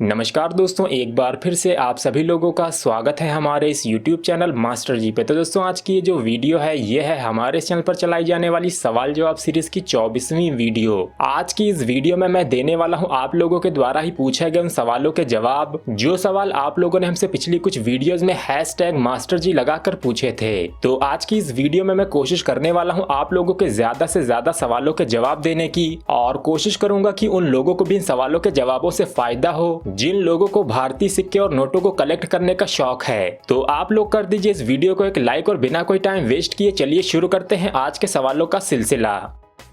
नमस्कार दोस्तों, एक बार फिर से आप सभी लोगों का स्वागत है हमारे इस YouTube चैनल मास्टर जी पे। तो दोस्तों, आज की ये जो वीडियो है ये है हमारे इस चैनल पर चलाई जाने वाली सवाल जवाब सीरीज की 24वीं वीडियो। आज की इस वीडियो में मैं देने वाला हूं आप लोगों के द्वारा ही पूछे गए उन सवालों के जवाब, जो सवाल आप लोगों ने हमसे पिछली कुछ वीडियोज में #मास्टर जी लगाकर पूछे थे। तो आज की इस वीडियो में मैं कोशिश करने वाला हूँ आप लोगों के ज्यादा से ज्यादा सवालों के जवाब देने की, और कोशिश करूंगा कि उन लोगों को भी इन सवालों के जवाबों से फायदा हो जिन लोगों को भारतीय सिक्के और नोटों को कलेक्ट करने का शौक है। तो आप लोग कर दीजिए इस वीडियो को एक लाइक, और बिना कोई टाइम वेस्ट किए चलिए शुरू करते हैं आज के सवालों का सिलसिला।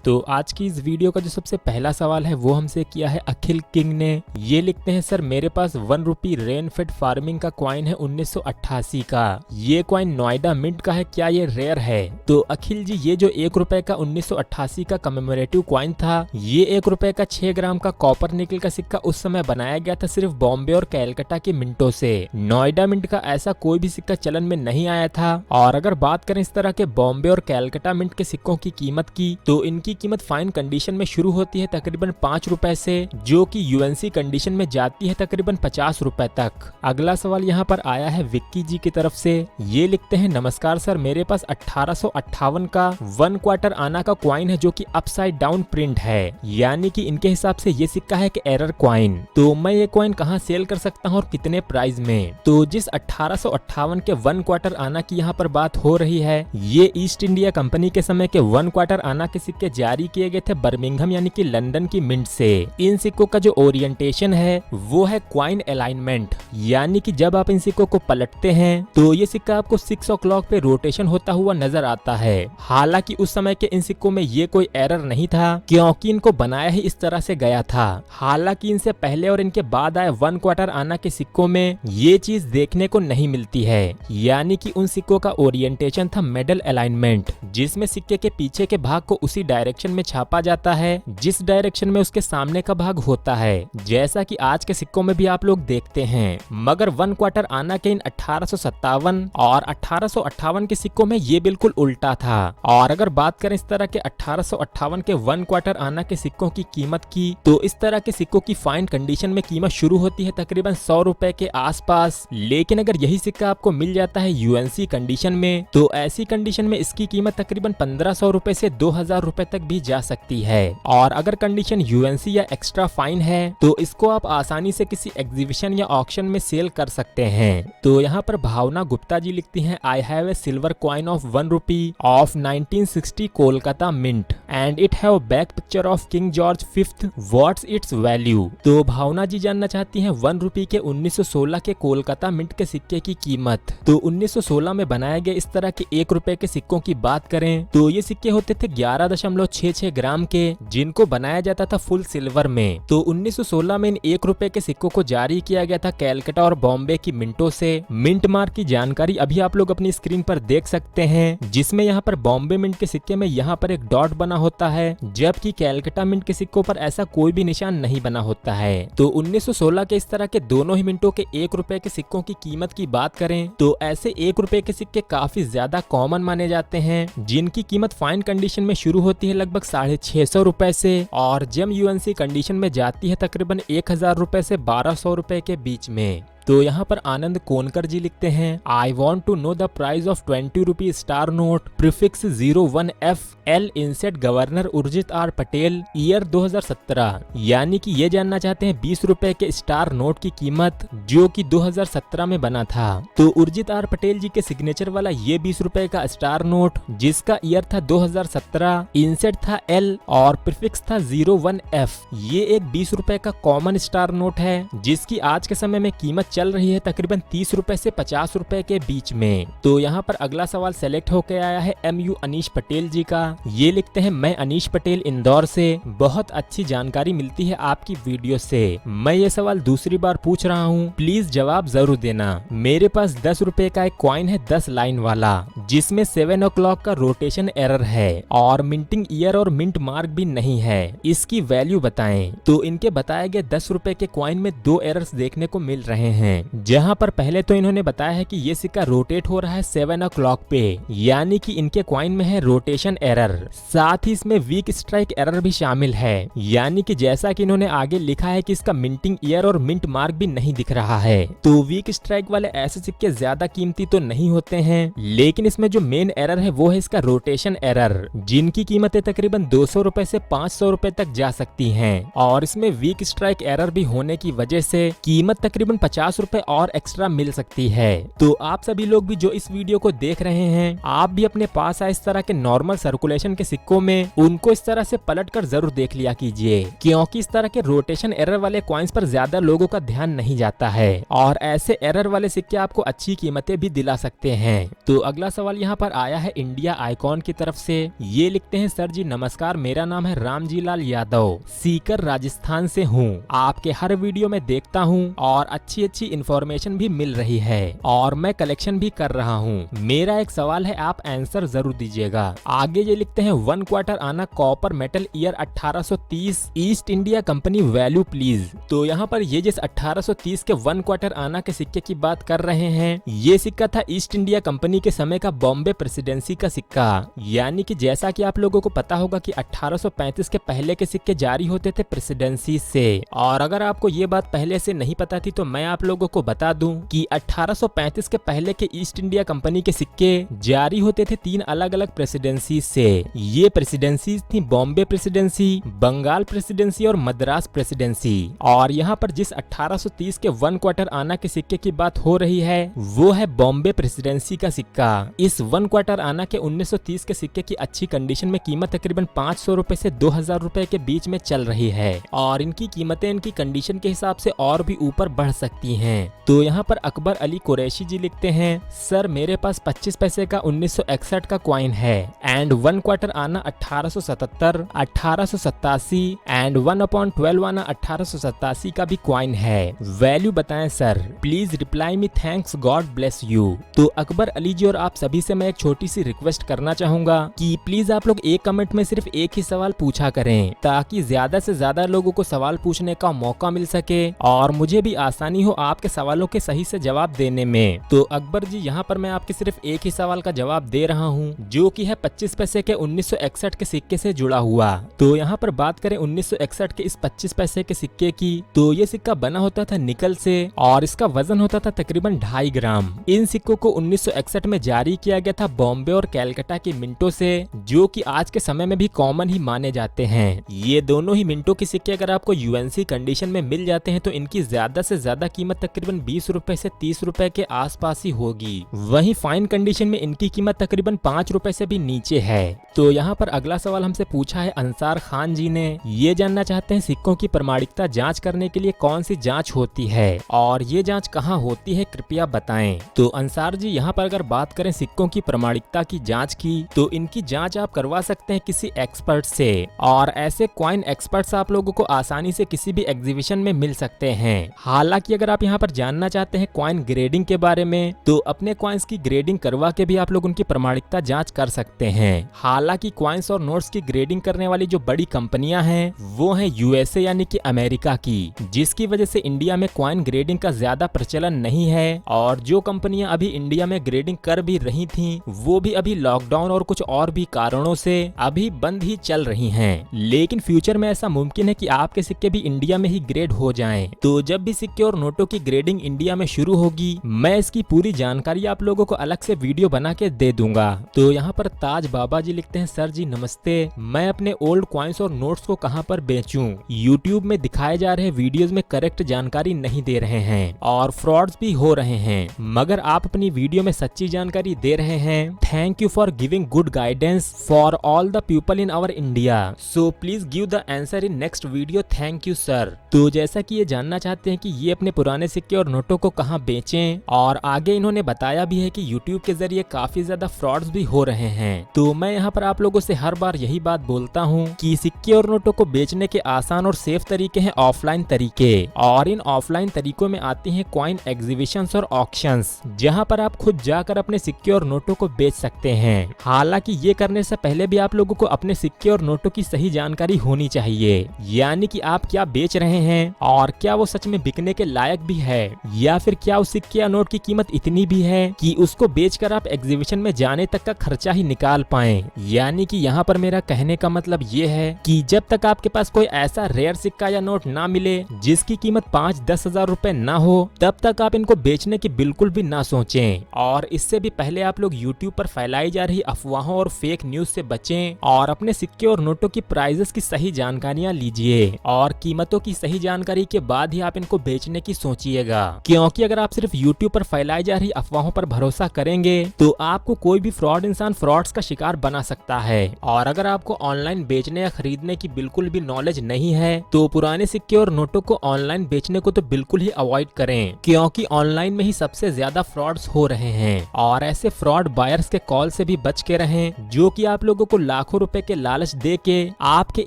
तो आज की इस वीडियो का जो सबसे पहला सवाल है वो हमसे किया है अखिल किंग ने। ये लिखते हैं, सर मेरे पास 1 रुपी रेन फेड फार्मिंग का कॉइन है 1988 का। ये कॉइन नोएडा मिंट का है, क्या ये रेयर है? तो अखिल जी, ये जो 1 रुपए का 1988 का कमेमोरेटिव कॉइन था, ये 1 रुपए का 6 ग्राम का कॉपर निकल का सिक्का उस समय बनाया गया था सिर्फ बॉम्बे और कैलकाटा के मिंटों से। नोएडा मिंट का ऐसा कोई भी सिक्का चलन में नहीं आया था। और अगर बात करें इस तरह के बॉम्बे और कैलकाटा मिंट के सिक्कों की कीमत की, तो इनकी कीमत फाइन कंडीशन में शुरू होती है तकरीबन 5 रुपए से, जो कि यूएनसी कंडीशन में जाती है तकरीबन 50 रुपए तक। अगला सवाल यहाँ पर आया है विक्की जी की तरफ से। ये लिखते हैं, नमस्कार सर, मेरे पास 1858 का 1 क्वार्टर आना का क्वाइन है जो कि अपसाइड डाउन प्रिंट है, यानी कि इनके हिसाब से ये सिक्का है कि एरर क्वाइन। तो मैं ये क्वाइन कहाँ सेल कर सकता हूँ और कितने प्राइस में? तो जिस 1858 के 1 क्वार्टर आना की यहाँ पर बात हो रही है, ये ईस्ट इंडिया कंपनी के समय के 1 क्वार्टर आना के सिक्के जारी किए गए थे बर्मिंघम यानी कि लंदन की मिंट से। इन सिक्कों का जो ओरिएंटेशन है वो है क्वाइन अलाइनमेंट, यानी कि जब आप इन सिक्कों को पलटते हैं तो ये सिक्का आपको 6 o'clock पे रोटेशन होता हुआ नजर आता है। हालांकि उस समय के इन सिक्कों में ये कोई एरर नहीं था, क्योंकि इनको बनाया ही इस तरह से गया था। हालांकि इनसे पहले और इनके बाद आए 1 क्वार्टर आना के सिक्कों में ये चीज देखने को नहीं मिलती है, यानी कि उन सिक्कों का ओरिएंटेशन था मेडल अलाइनमेंट, जिसमें सिक्के के पीछे के भाग को उसी डायरेक्शन में छापा जाता है जिस डायरेक्शन में उसके सामने का भाग होता है, जैसा कि आज के सिक्कों में भी आप लोग देखते हैं। मगर 1 क्वार्टर आना के इन 1857 और 1858 के सिक्कों में ये बिल्कुल उल्टा था। और अगर बात करें इस तरह के 1858 के 1 क्वार्टर आना के सिक्कों की कीमत की, तो इस तरह के सिक्कों की फाइन कंडीशन में कीमत शुरू होती है तकरीबन 100 रुपए के आसपास। लेकिन अगर यही सिक्का आपको मिल जाता है यूएनसी कंडीशन में, तो ऐसी कंडीशन में इसकी कीमत तकरीबन 1500 रुपए से 2000 रुपए तक भी जा सकती है। और अगर कंडीशन यूएनसी या एक्स्ट्रा फाइन है तो इसको आप आसानी से किसी एग्जीबिशन या ऑक्शन में सेल कर सकते हैं। तो यहाँ पर भावना गुप्ता जी लिखती हैं, I have a silver coin of 1 rupee of 1960 Kolkata mint and it have back picture of King George 5th, what's its value? तो भावना जी जानना चाहती हैं 1 रुपी के 1916 के कोलकाता मिंट के सिक्के की कीमत। तो 1916 में बनाए गए इस तरह के 1 रुपए के सिक्कों की बात करें तो ये सिक्के होते थे 11.66 ग्राम के, जिनको बनाया जाता था फुल सिल्वर में। तो 1916 में इन 1 रुपए के सिक्कों को जारी किया गया था कैलकाटा और बॉम्बे की मिंटों से। मिंट मार्क की जानकारी अभी आप लोग अपनी स्क्रीन पर देख सकते हैं, जिसमें यहाँ पर बॉम्बे मिंट के सिक्के में यहाँ पर एक डॉट बना होता है, जबकि कैलकाटा मिंट के सिक्कों पर ऐसा कोई भी निशान नहीं बना होता है। तो 1916 के इस तरह के दोनों ही मिंटों के 1 रुपए के सिक्कों की कीमत की बात करें तो ऐसे 1 रुपए के सिक्के काफी ज्यादा कॉमन माने जाते हैं, जिनकी कीमत फाइन कंडीशन में शुरू होती है लगभग 650 रुपए से, और जब यूएनसी कंडीशन में जाती है तकरीबन 1000 रुपए से 1200 रुपए के बीच में। तो यहाँ पर आनंद कोनकर जी लिखते हैं, I want to know the price of 20 rupee star note prefix 01F L inset governor Urjit R Patel year 2017, यानी कि ये जानना चाहते हैं 20 रुपए के स्टार नोट की कीमत जो कि 2017 में बना था। तो उर्जित आर पटेल जी के सिग्नेचर वाला ये 20 रुपए का स्टार नोट, जिसका ईयर था 2017, इंसेट था L और प्रीफिक्स था 01F, ये एक 20 रुपए का कॉमन स्टार नोट है, जिसकी आज के समय में कीमत चल रही है तकरीबन 30 रुपए से 50 रुपए के बीच में। तो यहाँ पर अगला सवाल सेलेक्ट होकर आया है MU अनीश पटेल जी का। ये लिखते हैं, मैं अनीश पटेल इंदौर से, बहुत अच्छी जानकारी मिलती है आपकी वीडियो से। मैं ये सवाल दूसरी बार पूछ रहा हूँ, प्लीज जवाब जरूर देना। मेरे पास 10 रुपए का एक कॉइन है 10 लाइन वाला, जिसमें 7 o'clock का रोटेशन एरर है और मिंटिंग ईयर और मिंट मार्क भी नहीं है। इसकी वैल्यू बताएं तो इनके बताए गए 10 रुपए के कॉइन में 2 एरर्स देखने को मिल रहे हैं। जहां पर पहले तो इन्होंने बताया है कि ये सिक्का रोटेट हो रहा है 7 o'clock पे, यानी कि इनके कॉइन में है रोटेशन एरर। साथ ही इसमें वीक स्ट्राइक एरर भी शामिल है, यानी कि जैसा कि इन्होंने आगे लिखा है कि इसका मिंटिंग ईयर और मिंट मार्क भी नहीं दिख रहा है। तो वीक स्ट्राइक वाले ऐसे सिक्के ज्यादा कीमती तो नहीं होते हैं, लेकिन इसमें जो मेन एरर है वो है इसका रोटेशन एरर, जिनकी कीमतें तकरीबन 200 रुपए से 500 रुपए तक जा सकती हैं। और इसमें वीक स्ट्राइक एरर भी होने की वजह से कीमत तकरीबन 50 रुपए और एक्स्ट्रा मिल सकती है। तो आप सभी लोग भी जो इस वीडियो को देख रहे हैं, आप भी अपने पास आए इस तरह के नॉर्मल सर्कुलेशन के सिक्कों में उनको इस तरह से पलट कर जरूर देख लिया कीजिए, क्योंकि इस तरह के रोटेशन एरर वाले कॉइन्स पर ज्यादा लोगों का ध्यान नहीं जाता है और ऐसे एरर वाले सिक्के आपको अच्छी कीमतें भी दिला सकते हैं। तो अगला सवाल यहाँ पर आया है इंडिया आइकॉन की तरफ से। ये लिखते हैं, सर जी नमस्कार, मेरा नाम है रामजी लाल यादव, सीकर राजस्थान से हूँ। आपके हर वीडियो में देखता हूँ और अच्छी अच्छी इंफॉर्मेशन भी मिल रही है और मैं कलेक्शन भी कर रहा हूँ। मेरा एक सवाल है, आप आंसर जरूर दीजिएगा। आगे ये लिखते हैं, 1 क्वार्टर आना copper metal year 1830 east India company value please. तो यहाँ पर ये जिस 1830 के 1 क्वार्टर आना के सिक्के की बात कर रहे हैं, ये सिक्का था ईस्ट इंडिया कंपनी के समय का बॉम्बे प्रेसिडेंसी का सिक्का। यानी कि जैसा कि आप लोगों को पता होगा कि 1835 के पहले के सिक्के जारी होते थे प्रेसिडेंसी से। और अगर आपको ये बात पहले से नहीं पता थी तो मैं आप लोगों को बता दूं कि 1835 के पहले के ईस्ट इंडिया कंपनी के सिक्के जारी होते थे 3 अलग अलग प्रेसिडेंसी से। ये प्रेसिडेंसी थी बॉम्बे प्रेसिडेंसी, बंगाल प्रेसिडेंसी और मद्रास प्रेसिडेंसी। और यहाँ पर जिस 1830 के 1 क्वार्टर आना के सिक्के की बात हो रही है वो है बॉम्बे प्रेसिडेंसी का सिक्का। इस 1 क्वार्टर आना के 1930 के सिक्के की अच्छी कंडीशन में कीमत तकरीबन 500 रुपए से 2000 रुपए के बीच में चल रही है और इनकी कीमतें इनकी कंडीशन के हिसाब से और भी ऊपर बढ़ सकती हैं। तो यहाँ पर अकबर अली कुरैशी जी लिखते हैं, सर मेरे पास 25 पैसे का 1961 का कॉइन है एंड 1 क्वार्टर आना 1877, 1887 एंड 1/12 आना 1887 का भी कॉइन है। वैल्यू बताएं sir, please reply me, thanks, God bless you. तो अकबर अली जी और आप सभी से मैं एक छोटी सी रिक्वेस्ट करना चाहूंगा कि प्लीज आप लोग एक कमेंट में सिर्फ एक ही सवाल पूछा करें, ताकि ज्यादा से ज्यादा लोगों को सवाल पूछने का मौका मिल सके और मुझे भी आसानी हो आपके सवालों के सही से जवाब देने में। तो अकबर जी यहाँ पर मैं आपके सिर्फ एक ही सवाल का जवाब दे रहा हूँ, जो कि है 25 पैसे के 1961 के सिक्के से जुड़ा हुआ। तो यहाँ पर बात करें 1961 के इस 25 पैसे के सिक्के की, तो ये सिक्का बना होता था निकल से और इसका वजन होता था तकरीबन 2.5 ग्राम। इन सिक्कों को 1961 में जारी किया गया था बॉम्बे और कैलकाटा की मिंटों से, जो कि आज के समय में भी कॉमन ही माने जाते हैं। ये दोनों ही मिंटों के सिक्के अगर आपको यूएनसी कंडीशन में मिल जाते हैं तो इनकी ज्यादा से ज्यादा कीमत तकरीबन 20 रुपए से 30 रुपए के आसपास ही होगी। वहीं फाइन कंडीशन में इनकी कीमत तकरीबन 5 रुपए से भी नीचे है। तो यहाँ पर अगला सवाल हमसे पूछा है अंसार खान जी ने। ये जानना चाहते हैं सिक्कों की प्रमाणिकता जांच करने के लिए कौन सी जांच होती है और ये जांच कहाँ होती है, कृपया बताएं। तो अंसार जी यहाँ पर अगर बात करें सिक्कों की प्रमाणिकता की जांच की, तो इनकी जांच आप करवा सकते हैं किसी एक्सपर्ट से और ऐसे कॉइन एक्सपर्ट्स आप लोगों को आसानी से किसी भी एग्जीबिशन में मिल सकते हैं। हालांकि अगर आप यहाँ पर जानना चाहते हैं कॉइन ग्रेडिंग के बारे में, तो अपने कॉइन्स की ग्रेडिंग करवा के भी आप लोग उनकी प्रमाणिकता जांच कर सकते हैं। हालांकि कॉइन्स और नोट्स की ग्रेडिंग करने वाली जो बड़ी कंपनियां हैं वो है यूएसए यानी कि अमेरिका की, जिसकी वजह से इंडिया में कॉइन ग्रेडिंग का ज्यादा प्रचलन नहीं है और जो कंपनियां अभी इंडिया में ग्रेडिंग कर भी रही थी वो भी अभी लॉकडाउन और कुछ और भी कारणों से अभी बंद ही चल रही हैं। लेकिन फ्यूचर में ऐसा मुमकिन है कि आपके सिक्के भी इंडिया में ही ग्रेड हो जाएं। तो जब भी सिक्के और नोटों की ग्रेडिंग इंडिया में शुरू होगी, मैं इसकी पूरी जानकारी आप लोगों को अलग से वीडियो बना के दे दूंगा। तो यहाँ पर ताज बाबा जी लिखते हैं, सर जी नमस्ते, मैं अपने ओल्ड कॉइन्स और नोट्स को कहाँ पर बेचूं? यूट्यूब में दिखाए जा रहे वीडियोस में करेक्ट जानकारी नहीं दे रहे हैं और फ्रॉड्स भी हो रहे हैं, मगर आप अपनी वीडियो में सच्ची जानकारी दे रहे हैं। Thank you for giving good guidance for all the people in our India, so please give the answer in next video, thank you sir. तो जैसा कि ये जानना चाहते हैं कि ये अपने पुराने सिक्के और नोटों को कहाँ बेचें और आगे इन्होंने बताया भी है कि यूट्यूब के जरिए काफी ज्यादा फ्रॉड्स भी हो रहे हैं। तो मैं यहाँ पर आप लोगों से हर बार यही बात बोलता हूँ कि सिक्के और नोटों को बेचने के आसान और सेफ तरीके हैं ऑफलाइन तरीके, और इन ऑफलाइन तरीकों में आती हैं कॉइन एग्जीबिशंस और ऑक्शंस, जहाँ पर आप खुद जाकर अपने सिक्के और नोटों को बेच सकते हैं। हालांकि ये करने से पहले भी आप लोगों को अपने सिक्के और नोटों की सही जानकारी होनी चाहिए, यानी कि आप क्या बेच रहे हैं और क्या वो सच में बिकने के लायक भी है, या फिर क्या उस सिक्के या नोट की कीमत इतनी भी है कि उसको बेचकर आप एग्जीबिशन में जाने तक का खर्चा ही निकाल पाएं। यानी कि यहाँ पर मेरा कहने का मतलब ये है कि जब तक आपके पास कोई ऐसा रेयर सिक्का या नोट ना मिले जिसकी कीमत 5-10 हजार रुपए ना हो, तब तक आप इनको बेचने की बिल्कुल भी ना सोचें। और इससे भी पहले आप लोग YouTube पर फैलाई जा रही अफवाहों और फेक न्यूज से बचें और अपने सिक्के और नोटों की प्राइजेस की सही जानकारियां लीजिए और कीमतों की सही जानकारी के बाद ही आप इनको बेचने की सोचिएगा, क्योंकि अगर आप सिर्फ YouTube पर फैलाई जा रही अफवाहों पर भरोसा करेंगे तो आपको कोई भी फ्रॉड इंसान फ्रॉड्स का शिकार बना सकता है। और अगर आपको ऑनलाइन बेचने या खरीदने की बिल्कुल भी नॉलेज नहीं है तो पुराने सिक्के और नोटों को ऑनलाइन बेचने को तो बिल्कुल ही अवॉइड करें, क्योंकि ऑनलाइन में ही सबसे ज्यादा फ्रॉड्स हो रहे हैं। और ऐसे फ्रॉड बायर्स के कॉल से भी बच के रहें जो कि आप लोगों को लाखों रुपए के लालच दे के आपके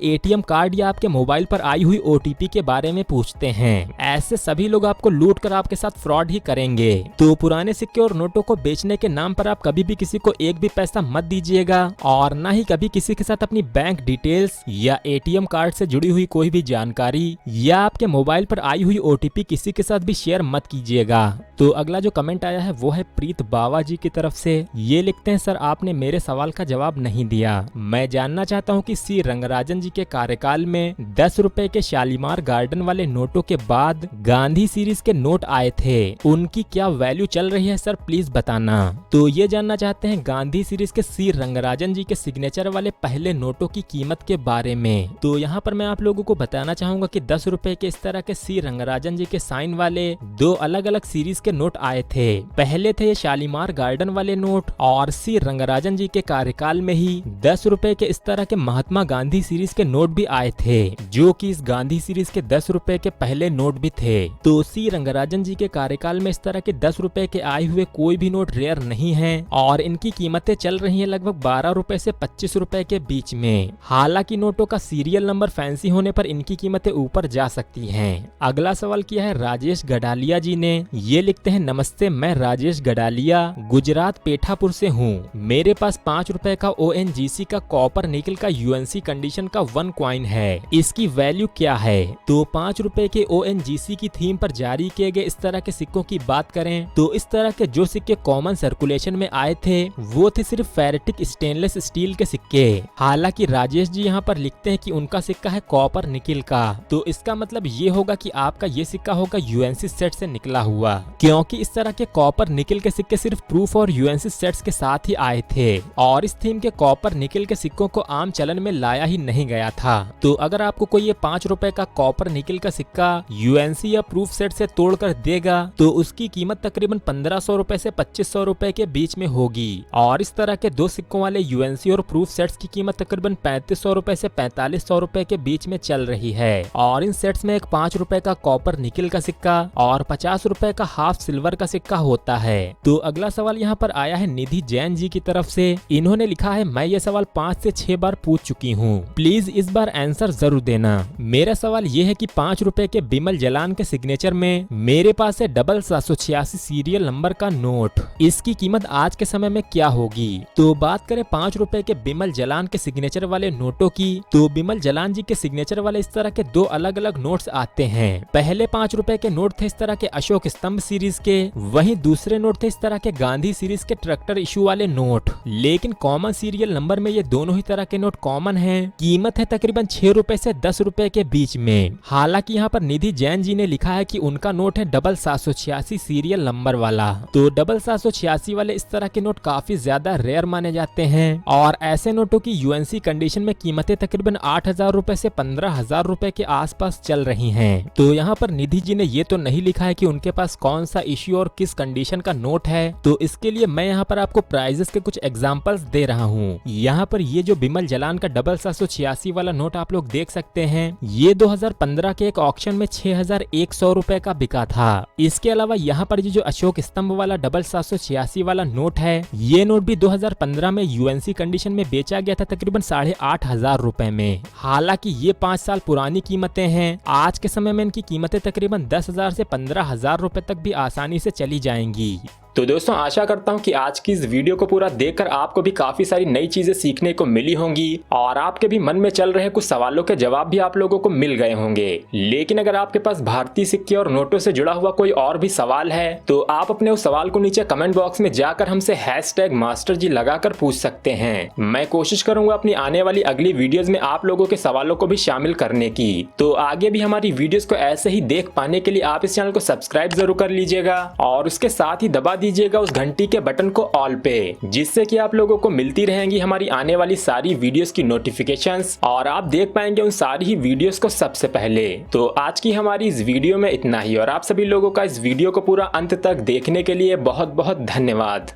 एटीएम कार्ड या आपके मोबाइल पर आई हुई ओटीपी के बारे में पूछते हैं। ऐसे सभी लोग आपको लूट कर आपके साथ फ्रॉड ही करेंगे। तो पुराने सिक्के और नोटों को बेचने के नाम पर आप कभी भी किसी को एक भी पैसा मत दीजिएगा और ना ही कभी किसी के साथ अपनी बैंक डिटेल्स या एटीएम कार्ड से जुड़ी हुई कोई भी जानकारी या आपके मोबाइल पर आई हुई ओटीपी किसी के साथ भी शेयर मत कीजिएगा। तो अगला जो कमेंट आया है वो है प्रीत बावा जी की तरफ से। ये लिखते हैं, सर आपने मेरे सवाल का जवाब नहीं दिया। मैं जानना चाहता हूँ कि सी रंगराजन जी के कार्यकाल में 10 रुपए के शालीमार गार्डन वाले नोटों के बाद गांधी सीरीज के नोट आए थे, उनकी क्या वैल्यू चल रही है सर, प्लीज बताना। तो ये जानना चाहते हैं गांधी सीरीज के सी रंगराजन जी के सिग्नेचर वाले पहले नोटों की कीमत के बारे में। तो यहाँ पर मैं आप लोगों को बताना चाहूंगा कि 10 रुपए के इस तरह के सी रंगराजन जी के साइन वाले 2 अलग अलग सीरीज के नोट आए थे। पहले थे ये शालीमार गार्डन वाले नोट और सी रंगराजन जी के कार्यकाल में ही 10 रुपए के इस तरह के महात्मा गांधी सीरीज के नोट भी आए थे, जो कि इस गांधी सीरीज के 10 रुपए के पहले नोट भी थे। तो सी रंगराजन जी के कार्यकाल में इस तरह के 10 रुपए के आए हुए कोई भी नोट रेयर नहीं है और इनकी कीमतें चल रही है लगभग 12 रुपए से 25 रुपए के बीच में। हालांकि नोटों का सीरियल नंबर फैंसी होने पर इनकी कीमतें ऊपर जा सकती हैं। अगला सवाल किया है राजेश गडालिया जी ने। ये लिखते हैं, नमस्ते, मैं राजेश गडालिया गुजरात पेठापुर से हूँ। मेरे पास 5 रुपए का ONGC का कॉपर निकल का UNC कंडीशन का 1 कॉइन है, इसकी वैल्यू क्या है? तो 5 रुपए के ONGC की थीम पर जारी किए गए इस तरह के सिक्कों की बात करें तो इस तरह के जो सिक्के कॉमन सर्कुलेशन में आए थे वो थे सिर्फ फेरेटिक स्टेनलेस स्टील के सिक्के। हालांकि राजेश जी यहाँ पर लिखते हैं कि उनका सिक्का है कॉपर निकल का, तो इसका मतलब ये होगा कि आपका ये सिक्का होगा UNC सेट से निकला हुआ, क्योंकि इस तरह के कॉपर निकल के सिक्के सिर्फ प्रूफ और UNC सेट्स के साथ ही आए थे और इस थीम के कॉपर निकल के सिक्कों को आम चलन में लाया ही नहीं गया था। तो अगर आपको कोई ये 5 रुपए का कॉपर निकल का सिक्का UNC या प्रूफ सेट से तोड़कर देगा तो उसकी कीमत तकरीबन 1500 रुपए से 2500 रुपए के बीच में होगी और इस तरह के 2 सिक्कों वाले UNC और प्रूफ सेट्स की कीमत तकरीबन 3500 रुपए से 4500 रुपए के बीच में चल रही है। और इन सेट्स में एक 5 रुपए का कॉपर निकल का सिक्का और 50 रुपए का हाफ सिल्वर का सिक्का होता है। तो अगला सवाल यहाँ पर आया है निधि जैन जी की तरफ से। इन्होंने लिखा है, मैं ये सवाल 5 से 6 बार पूछ चुकी हूँ, प्लीज इस बार आंसर जरूर देना। मेरा सवाल ये है कि 5 रुपए के बिमल जलान के सिग्नेचर में मेरे पास है 786 सीरियल नंबर का नोट, इसकी कीमत आज के समय में क्या होगी? तो बात करें 5 रुपए के बिमल जलान के सिग्नेचर वाले नोटों की, तो बिमल जलान जी के सिग्नेचर वाले इस तरह के 2 अलग अलग नोट्स आते हैं। पहले 5 रुपए के नोट थे इस तरह के अशोक स्तंभ सीरीज के, वहीं दूसरे नोट थे इस तरह के गांधी सीरीज के ट्रैक्टर इशू वाले नोट। लेकिन कॉमन सीरियल नंबर में ये दोनों ही तरह के नोट कॉमन हैं। कीमत है तकरीबन 6 रुपए से 10 रुपए के बीच में। हालांकि यहाँ पर निधि जैन जी ने लिखा है कि उनका नोट है 786 सीरियल नंबर वाला। तो 786 वाले इस तरह के नोट काफी ज्यादा रेयर माने जाते हैं और ऐसे नोटों की UNC कंडीशन में कीमतें तकरीबन 8000 रुपए से 15000 रुपए के आसपास चल रही हैं। तो यहाँ पर निधि जी ने ये तो नहीं लिखा है कि उनके पास कौन सा इश्यू और किस कंडीशन का नोट है, तो इसके लिए मैं यहाँ पर आपको प्राइजेस के कुछ एग्जांपल्स दे रहा हूँ। यहाँ पर ये जो बिमल जलान का 786 वाला नोट आप लोग देख सकते हैं, ये 2015 के एक ऑक्शन में 6100 रुपए का बिका था। इसके अलावा यहाँ पर ये जो अशोक स्तंभ वाला 786 वाला नोट है, ये नोट भी 2015 में UNC कंडीशन में बेचा गया था तकरीबन 8500 रुपए में। हालांकि ये 5 साल पुरानी कीमतें हैं, आज के समय में इनकी कीमतें तकरीबन 10,000 से 15,000 रुपए तक भी आसानी से चली जाएंगी। तो दोस्तों आशा करता हूँ कि आज की इस वीडियो को पूरा देखकर आपको भी काफी सारी नई चीजें सीखने को मिली होंगी और आपके भी मन में चल रहे कुछ सवालों के जवाब भी आप लोगों को मिल गए होंगे। लेकिन अगर आपके पास भारतीय सिक्के और नोटों से जुड़ा हुआ कोई और भी सवाल है तो आप अपने उस सवाल को नीचे कमेंट बॉक्स में जाकर हमसे #मास्टरजी लगाकर पूछ सकते हैं। मैं कोशिश करूंगा अपनी आने वाली अगली वीडियोस में आप लोगों के सवालों को भी शामिल करने की। तो आगे भी हमारी वीडियोस को ऐसे ही देख पाने के लिए आप इस चैनल को सब्सक्राइब जरूर कर लीजिएगा और उसके साथ ही दबा दीजिएगा उस घंटी के बटन को ऑल पे, जिससे कि आप लोगों को मिलती रहेंगी हमारी आने वाली सारी वीडियोस की नोटिफिकेशंस और आप देख पाएंगे उन सारी ही वीडियोस को सबसे पहले। तो आज की हमारी इस वीडियो में इतना ही और आप सभी लोगों का इस वीडियो को पूरा अंत तक देखने के लिए बहुत बहुत धन्यवाद।